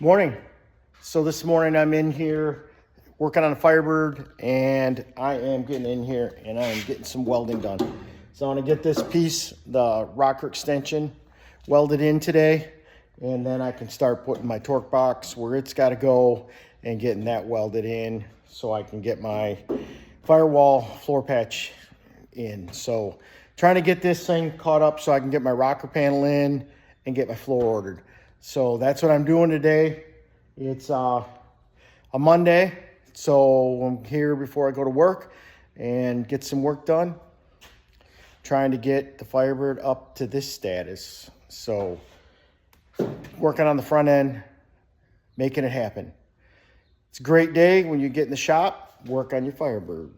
Morning. So this morning I'm in here working on a Firebird, and I am getting in here and I am getting some welding done. So I want to get this piece, the rocker extension, welded in today, and then I can start putting my torque box where it's got to go and getting that welded in so I can get my firewall floor patch in. So trying to get this thing caught up so I can get my rocker panel in and get my floor ordered. So that's what I'm doing today. It's a Monday, so I'm here before I go to work and get some work done. Trying to get the Firebird up to this status. So working on the front end, making it happen. It's a great day when you get in the shop, work on your Firebird.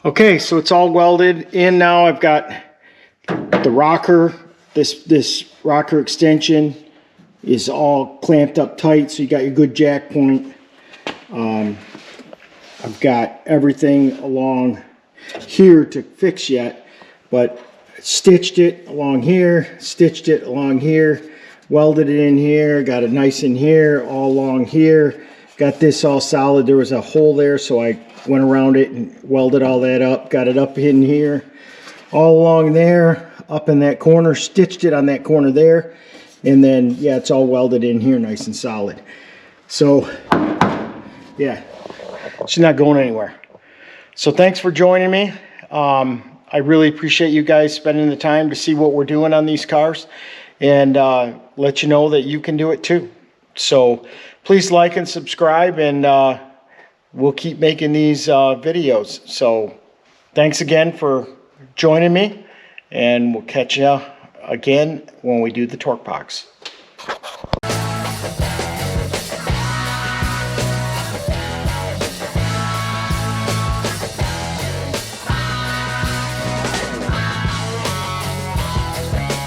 Okay, so it's all welded in now. I've got the rocker, this rocker extension is all clamped up tight, so you got your good jack point. I've got everything along here to fix yet, but stitched it along here, stitched it along here, welded it in here, got it nice in here, all along here. Got this all solid. There was a hole there, so I went around it and welded all that up. Got it up in here, all along there, up in that corner, stitched it on that corner there, and then, yeah, it's all welded in here nice and solid. So, yeah, she's not going anywhere. So thanks for joining me. I really appreciate you guys spending the time to see what we're doing on these cars, and let you know that you can do it too. So please like and subscribe, and we'll keep making these videos. So thanks again for joining me, and we'll catch you again when we do the torque box.